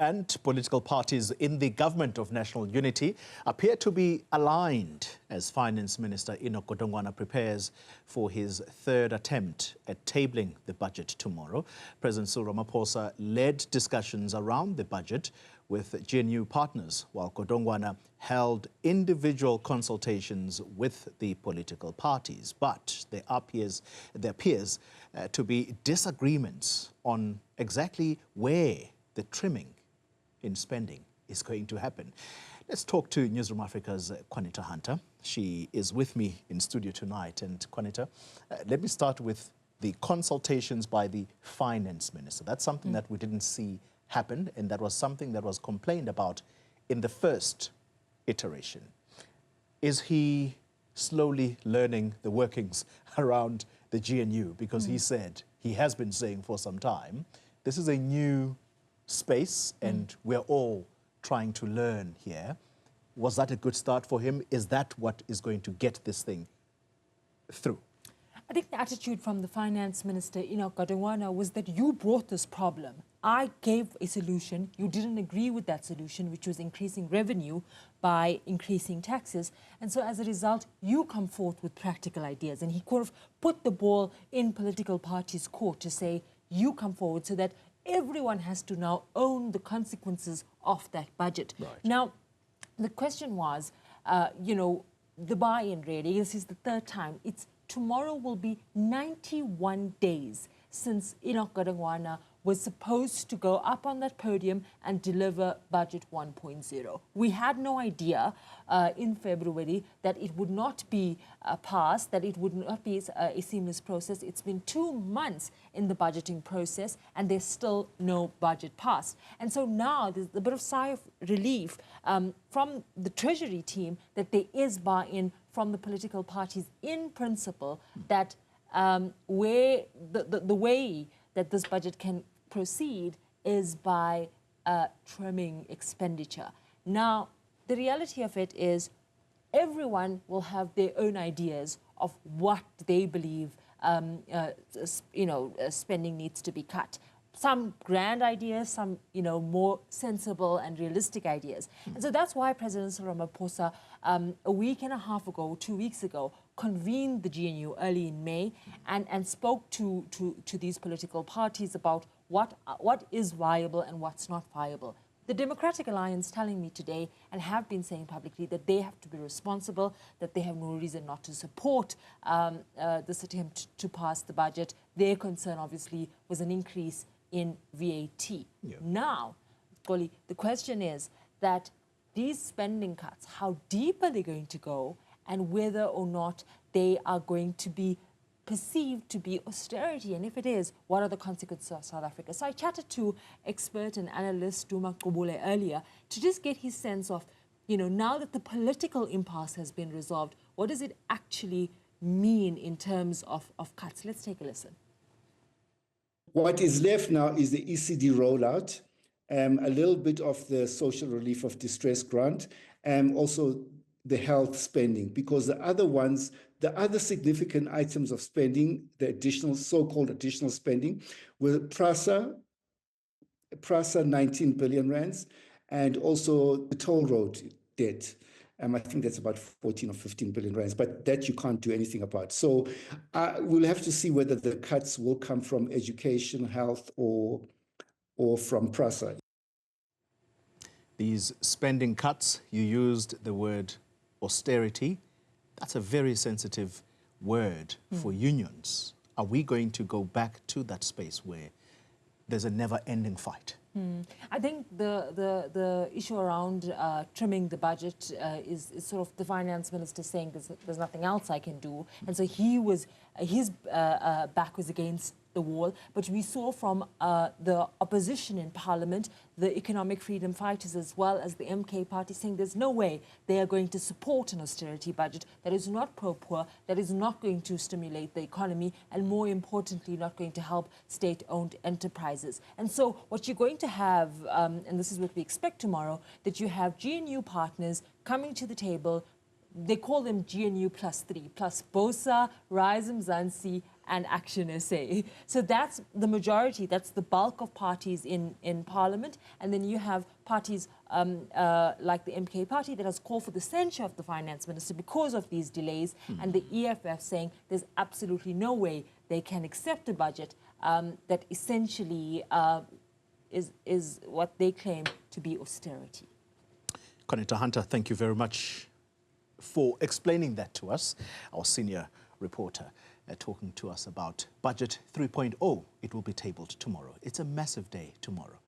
And political parties in the government of national unity appear to be aligned as Finance Minister Enoch Godongwana prepares for his third attempt at tabling the budget tomorrow. President Cyril Ramaphosa led discussions around the budget with GNU partners, while Godongwana held individual consultations with the political parties. But there appears to be disagreements on exactly where the trimming in spending is going to happen. Let's talk to Newzroom Afrika's Qaanitah Hunter. She is with me in studio tonight. And Qaanitah, let me start with the consultations by the finance minister. That's something that we didn't see happen, and that was something that was complained about in the first iteration. Is he slowly learning the workings around the GNU? Because he said, he has been saying for some time, this is a new space and we're all trying to learn here. Was that a good start for him? Is that what is going to get this thing through? I think the attitude from the finance minister, Enoch Godongwana, was that you brought this problem. I gave a solution. You didn't agree with that solution, which was increasing revenue by increasing taxes. And so as a result, you come forth with practical ideas. And he could have put the ball in political parties' court to say, you come forward, so that everyone has to now own the consequences of that budget. Right. Now, the question was, you know, the buy-in really, this is the third time. Tomorrow will be 91 days since Enoch Godongwana was supposed to go up on that podium and deliver Budget 1.0. We had no idea in February that it would not be passed, that it would not be a seamless process. It's been 2 months in the budgeting process and there's still no budget passed. And so now there's a bit of sigh of relief from the Treasury team that there is buy-in from the political parties in principle that where the way that this budget can proceed is by trimming expenditure. Now, the reality of it is everyone will have their own ideas of what they believe spending needs to be cut. Some grand ideas, some more sensible and realistic ideas. And so that's why President Cyril Ramaphosa a week and a half ago, 2 weeks ago, convened the GNU early in May and spoke to these political parties about what is viable and what's not viable. The Democratic Alliance telling me today, and have been saying publicly, that they have to be responsible, that they have no reason not to support this attempt to pass the budget. Their concern, obviously, was an increase in VAT. Yeah. Now, Goli, the question is that these spending cuts, how deep are they going to go, and whether or not they are going to be perceived to be austerity, and if it is, what are the consequences of South Africa? So I chatted to expert and analyst Duma Qubule earlier to just get his sense of, now that the political impasse has been resolved, what does it actually mean in terms of cuts? Let's take a listen. What is left now is the ECD rollout, a little bit of the social relief of distress grant, and also the health spending, because the other significant items of spending, the additional, so-called additional spending, were PRASA 19 billion rands, and also the toll road debt. I think that's about 14 or 15 billion rands, but that you can't do anything about. So we'll have to see whether the cuts will come from education, health, or from PRASA. These spending cuts, you used the word austerity. That's a very sensitive word for unions. Are we going to go back to that space where there's a never-ending fight? I think the issue around trimming the budget is sort of the finance minister saying there's nothing else I can do, and so his back was against the wall. But we saw from the opposition in Parliament, the economic freedom fighters as well as the MK party, saying there's no way they are going to support an austerity budget that is not pro-poor, that is not going to stimulate the economy, and more importantly, not going to help state-owned enterprises. And so what you're going to have, and this is what we expect tomorrow, that you have GNU partners coming to the table. They call them GNU +3, plus BOSA, Rise Mzansi, and Action SA. So that's the majority, that's the bulk of parties in Parliament. And then you have parties like the MK party that has called for the censure of the finance minister because of these delays, and the EFF saying there's absolutely no way they can accept a budget that essentially is what they claim to be austerity. Qaanitah Hunter, thank you very much for explaining that to us. Our senior reporter talking to us about Budget 3.0. It will be tabled tomorrow. It's a massive day tomorrow.